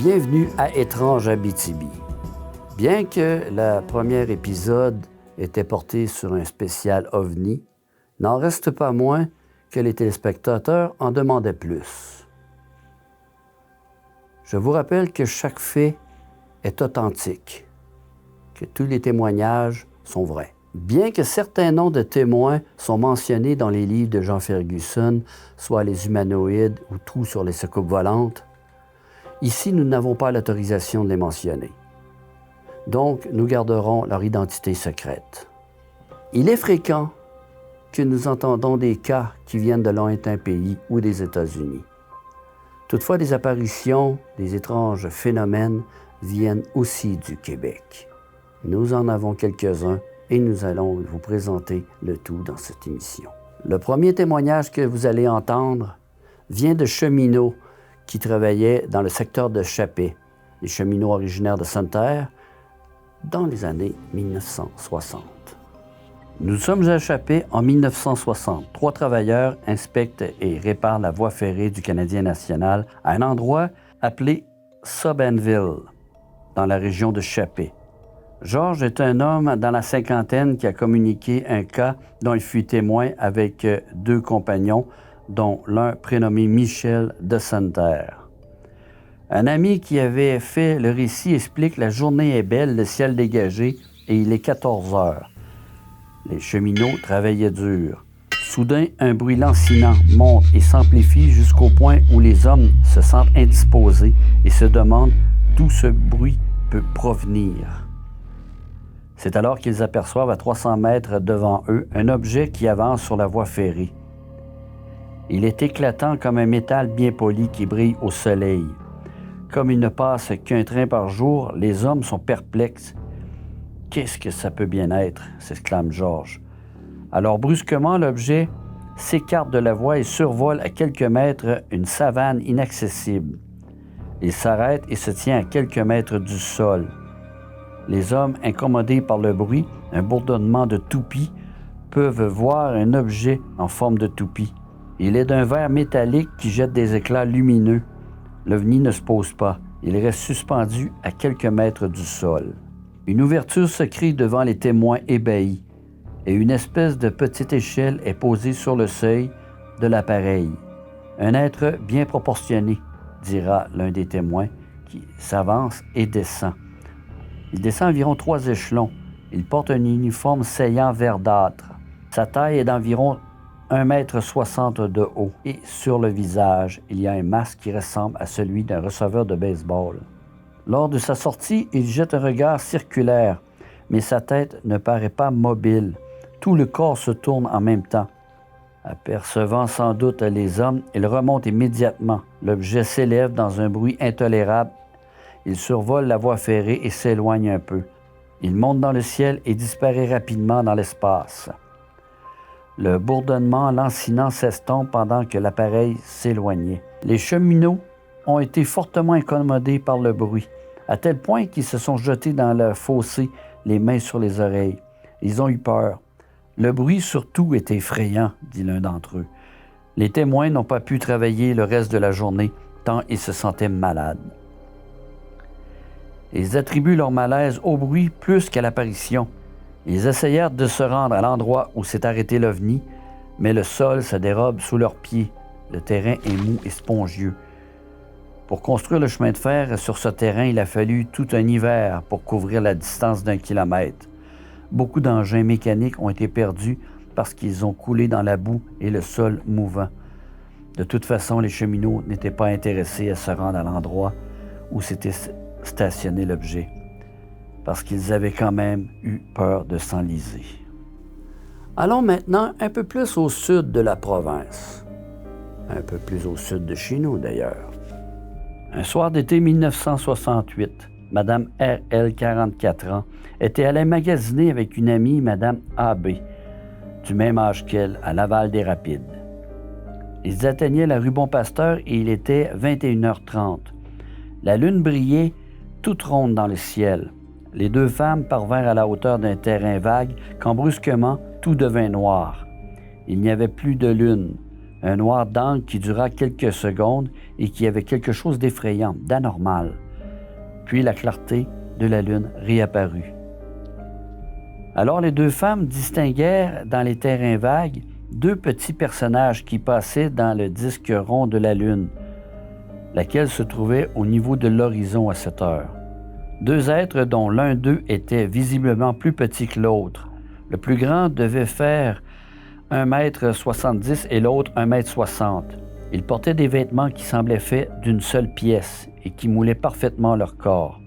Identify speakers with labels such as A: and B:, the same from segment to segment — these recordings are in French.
A: Bienvenue à Étrange Abitibi. Bien que le premier épisode était porté sur un spécial OVNI, n'en reste pas moins que les téléspectateurs en demandaient plus. Je vous rappelle que chaque fait est authentique, que tous les témoignages sont vrais. Bien que certains noms de témoins sont mentionnés dans les livres de Jean Ferguson, soit les humanoïdes ou Trous sur les soucoupes volantes, ici, nous n'avons pas l'autorisation de les mentionner. Donc, nous garderons leur identité secrète. Il est fréquent que nous entendons des cas qui viennent de lointains pays ou des États-Unis. Toutefois, des apparitions, des étranges phénomènes viennent aussi du Québec. Nous en avons quelques-uns et nous allons vous présenter le tout dans cette émission. Le premier témoignage que vous allez entendre vient de cheminots qui travaillaient dans le secteur de Chappé, les cheminots originaires de Sainte-Terre, dans les années 1960. Nous sommes à Chappé en 1960. 3 travailleurs inspectent et réparent la voie ferrée du Canadien national à un endroit appelé Subbanville, dans la région de Chappé. Georges est un homme dans la cinquantaine qui a communiqué un cas dont il fut témoin avec 2 compagnons, dont l'un prénommé Michel de Sainte-Terre. Un ami qui avait fait le récit explique « La journée est belle, le ciel dégagé et il est 14 heures. Les cheminots travaillaient dur. Soudain, un bruit lancinant monte et s'amplifie jusqu'au point où les hommes se sentent indisposés et se demandent d'où ce bruit peut provenir. C'est alors qu'ils aperçoivent à 300 mètres devant eux un objet qui avance sur la voie ferrée. Il est éclatant comme un métal bien poli qui brille au soleil. Comme il ne passe qu'un train par jour, les hommes sont perplexes. « Qu'est-ce que ça peut bien être? » s'exclame Georges. Alors brusquement, l'objet s'écarte de la voie et survole à quelques mètres une savane inaccessible. Il s'arrête et se tient à quelques mètres du sol. Les hommes, incommodés par le bruit, un bourdonnement de toupie, peuvent voir un objet en forme de toupie. Il est d'un verre métallique qui jette des éclats lumineux. L'OVNI ne se pose pas. Il reste suspendu à quelques mètres du sol. Une ouverture se crée devant les témoins ébahis et une espèce de petite échelle est posée sur le seuil de l'appareil. Un être bien proportionné, dira l'un des témoins, qui s'avance et descend. Il descend environ 3 échelons. Il porte un uniforme saillant verdâtre. Sa taille est d'environ 1,60 m de haut. Et sur le visage, il y a un masque qui ressemble à celui d'un receveur de baseball. Lors de sa sortie, il jette un regard circulaire, mais sa tête ne paraît pas mobile. Tout le corps se tourne en même temps. Apercevant sans doute les hommes, il remonte immédiatement. L'objet s'élève dans un bruit intolérable. Il survole la voie ferrée et s'éloigne un peu. Il monte dans le ciel et disparaît rapidement dans l'espace. Le bourdonnement lancinant s'estompe pendant que l'appareil s'éloignait. Les cheminots ont été fortement incommodés par le bruit, à tel point qu'ils se sont jetés dans le fossé, les mains sur les oreilles. Ils ont eu peur. Le bruit surtout est effrayant, dit l'un d'entre eux. Les témoins n'ont pas pu travailler le reste de la journée, tant ils se sentaient malades. Ils attribuent leur malaise au bruit plus qu'à l'apparition. Ils essayèrent de se rendre à l'endroit où s'est arrêté l'OVNI, mais le sol se dérobe sous leurs pieds. Le terrain est mou et spongieux. Pour construire le chemin de fer sur ce terrain, il a fallu tout un hiver pour couvrir la distance d'1 kilomètre. Beaucoup d'engins mécaniques ont été perdus parce qu'ils ont coulé dans la boue et le sol mouvant. De toute façon, les cheminots n'étaient pas intéressés à se rendre à l'endroit où s'était stationné l'objet, parce qu'ils avaient quand même eu peur de s'enliser. Allons maintenant un peu plus au sud de la province. Un peu plus au sud de chez nous, d'ailleurs. Un soir d'été 1968, Mme R.L., 44 ans, était allée magasiner avec une amie, Mme A.B., du même âge qu'elle, à Laval-des-Rapides. Ils atteignaient la rue Bon-Pasteur et il était 21h30. La lune brillait toute ronde dans le ciel. Les 2 femmes parvinrent à la hauteur d'un terrain vague quand brusquement tout devint noir. Il n'y avait plus de lune. Un noir d'encre qui dura quelques secondes et qui avait quelque chose d'effrayant, d'anormal. puis la clarté de la lune réapparut. Alors les deux femmes distinguèrent dans les terrains vagues deux petits personnages qui passaient dans le disque rond de la lune, laquelle se trouvait au niveau de l'horizon à cette heure. Deux êtres dont l'un d'eux était visiblement plus petit que l'autre. Le plus grand devait faire 1,70 m et l'autre 1,60 m. Ils portaient des vêtements qui semblaient faits d'une seule pièce et qui moulaient parfaitement leur corps.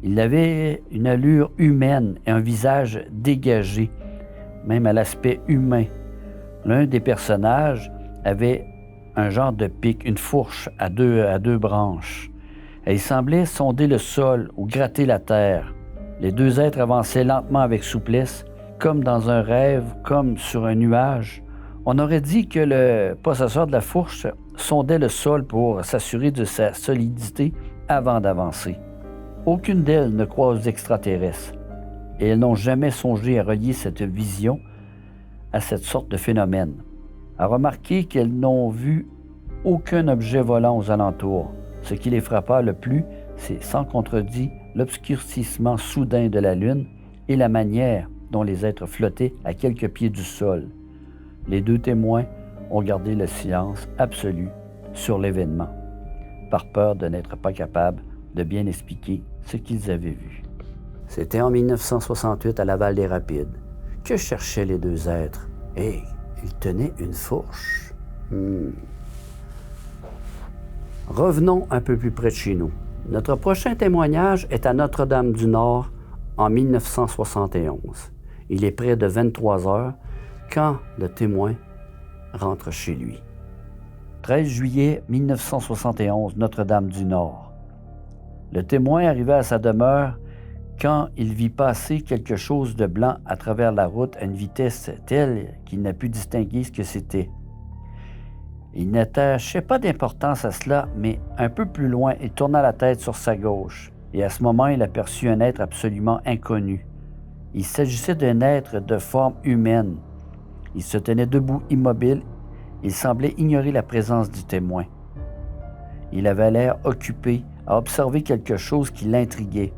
A: Ils avaient une allure humaine et un visage dégagé, même à l'aspect humain. L'un des personnages avait un genre de pic, une fourche à deux branches. Et il semblait sonder le sol ou gratter la terre. Les deux êtres avançaient lentement avec souplesse, comme dans un rêve, comme sur un nuage. On aurait dit que le possesseur de la fourche sondait le sol pour s'assurer de sa solidité avant d'avancer. Aucune d'elles ne croit aux extraterrestres, et elles n'ont jamais songé à relier cette vision à cette sorte de phénomène. À remarquer qu'elles n'ont vu aucun objet volant aux alentours. Ce qui les frappa le plus, c'est sans contredit l'obscurcissement soudain de la lune et la manière dont les êtres flottaient à quelques pieds du sol. Les deux témoins ont gardé le silence absolu sur l'événement, par peur de n'être pas capables de bien expliquer ce qu'ils avaient vu. C'était en 1968 à Laval-des-Rapides. Que cherchaient les deux êtres? Et ils tenaient une fourche. Revenons un peu plus près de chez nous. Notre prochain témoignage est à Notre-Dame-du-Nord en 1971. Il est près de 23 heures quand le témoin rentre chez lui. 13 juillet 1971, Notre-Dame-du-Nord. Le témoin arrivait à sa demeure quand il vit passer quelque chose de blanc à travers la route à une vitesse telle qu'il n'a pu distinguer ce que c'était. Il n'attachait pas d'importance à cela, mais un peu plus loin, il tourna la tête sur sa gauche, et à ce moment, il aperçut un être absolument inconnu. Il s'agissait d'un être de forme humaine. Il se tenait debout, immobile. Il semblait ignorer la présence du témoin. Il avait l'air occupé à observer quelque chose qui l'intriguait.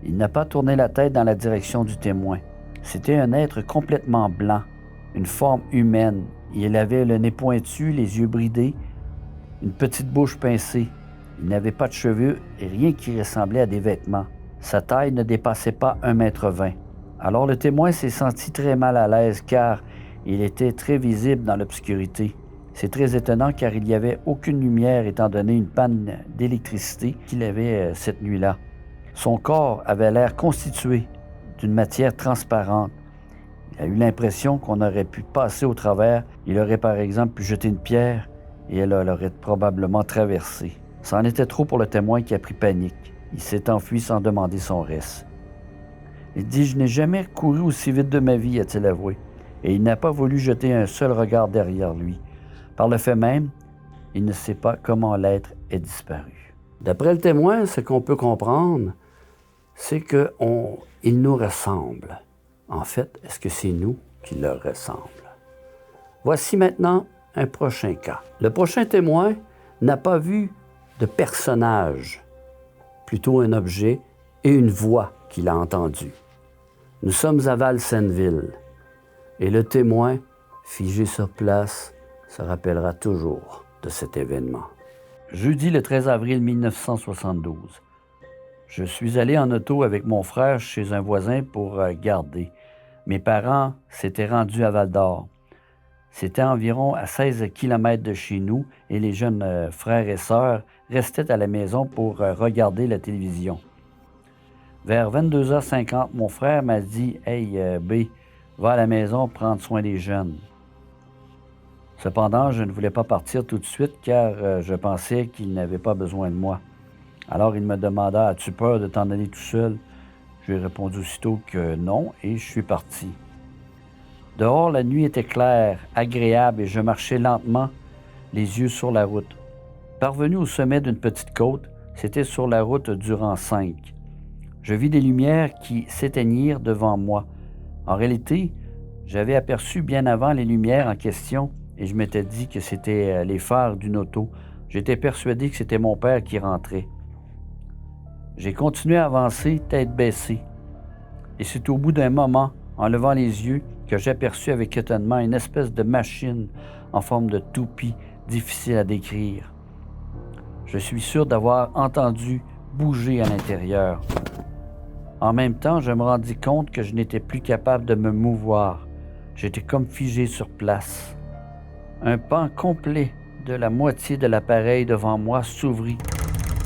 A: Il n'a pas tourné la tête dans la direction du témoin. C'était un être complètement blanc, une forme humaine. Il avait le nez pointu, les yeux bridés, une petite bouche pincée. Il n'avait pas de cheveux et rien qui ressemblait à des vêtements. Sa taille ne dépassait pas 1,20 m. Alors le témoin s'est senti très mal à l'aise car il était très visible dans l'obscurité. C'est très étonnant car il n'y avait aucune lumière étant donné une panne d'électricité qu'il avait cette nuit-là. Son corps avait l'air constitué d'une matière transparente. Il a eu l'impression qu'on aurait pu passer au travers. Il aurait par exemple pu jeter une pierre et elle l'aurait probablement traversé. C'en était trop pour le témoin qui a pris panique. Il s'est enfui sans demander son reste. Il dit « Je n'ai jamais couru aussi vite de ma vie », a-t-il avoué, et il n'a pas voulu jeter un seul regard derrière lui. Par le fait même, il ne sait pas comment l'être est disparu. D'après le témoin, ce qu'on peut comprendre, c'est qu'il nous ressemble. En fait, est-ce que c'est nous qui leur ressemble? Voici maintenant un prochain cas. Le prochain témoin n'a pas vu de personnage, plutôt un objet et une voix qu'il a entendue. Nous sommes à Val-Senneville et le témoin, figé sur place, se rappellera toujours de cet événement. Jeudi le 13 avril 1972. Je suis allé en auto avec mon frère chez un voisin pour garder. Mes parents s'étaient rendus à Val-d'Or. C'était environ à 16 km de chez nous et les jeunes frères et sœurs restaient à la maison pour regarder la télévision. Vers 22h50, mon frère m'a dit « Hey, B, va à la maison prendre soin des jeunes. » Cependant, je ne voulais pas partir tout de suite car je pensais qu'il n'avait pas besoin de moi. Alors il me demanda « As-tu peur de t'en aller tout seul? » Je lui ai répondu aussitôt que non et je suis parti. Dehors, la nuit était claire, agréable et je marchais lentement, les yeux sur la route. Parvenu au sommet d'une petite côte, c'était sur la route du rang 5. Je vis des lumières qui s'éteignirent devant moi. En réalité, j'avais aperçu bien avant les lumières en question et je m'étais dit que c'était les phares d'une auto. J'étais persuadé que c'était mon père qui rentrait. J'ai continué à avancer, tête baissée. Et c'est au bout d'un moment, en levant les yeux, que j'aperçus avec étonnement une espèce de machine en forme de toupie difficile à décrire. Je suis sûr d'avoir entendu bouger à l'intérieur. En même temps, je me rendis compte que je n'étais plus capable de me mouvoir. J'étais comme figé sur place. Un pan complet de la moitié de l'appareil devant moi s'ouvrit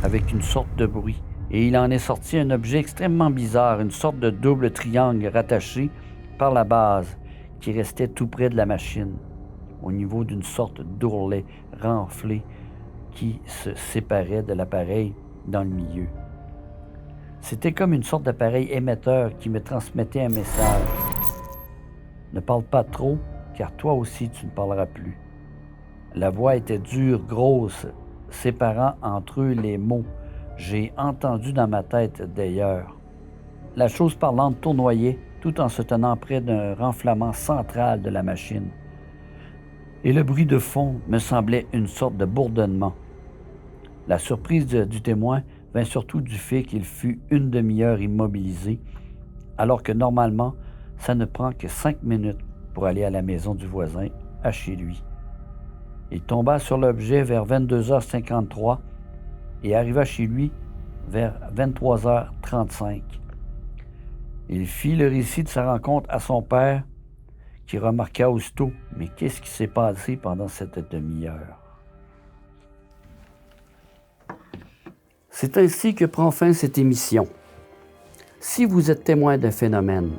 A: avec une sorte de bruit, et il en est sorti un objet extrêmement bizarre, une sorte de double triangle rattaché par la base qui restait tout près de la machine, au niveau d'une sorte d'ourlet renflé qui se séparait de l'appareil dans le milieu. C'était comme une sorte d'appareil émetteur qui me transmettait un message. Ne parle pas trop, car toi aussi tu ne parleras plus. La voix était dure, grosse, séparant entre eux les mots. J'ai entendu dans ma tête d'ailleurs. La chose parlante tournoyait tout en se tenant près d'un renflement central de la machine. Et le bruit de fond me semblait une sorte de bourdonnement. La surprise du témoin vint surtout du fait qu'il fut une demi-heure immobilisé, alors que normalement, ça ne prend que 5 minutes pour aller à la maison du voisin, à chez lui. Il tomba sur l'objet vers 22h53 et arriva chez lui vers 23h35. Il fit le récit de sa rencontre à son père, qui remarqua aussitôt « Mais qu'est-ce qui s'est passé pendant cette demi-heure? » C'est ainsi que prend fin cette émission. Si vous êtes témoin d'un phénomène,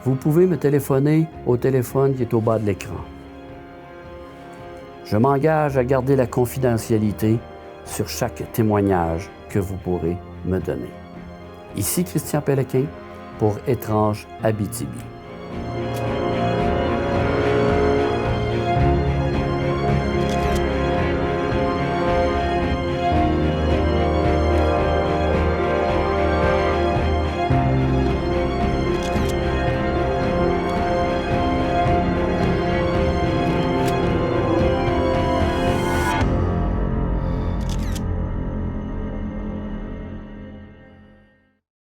A: vous pouvez me téléphoner au téléphone qui est au bas de l'écran. Je m'engage à garder la confidentialité sur chaque témoignage que vous pourrez me donner. Ici Christian Pélequin pour Étrange Abitibi.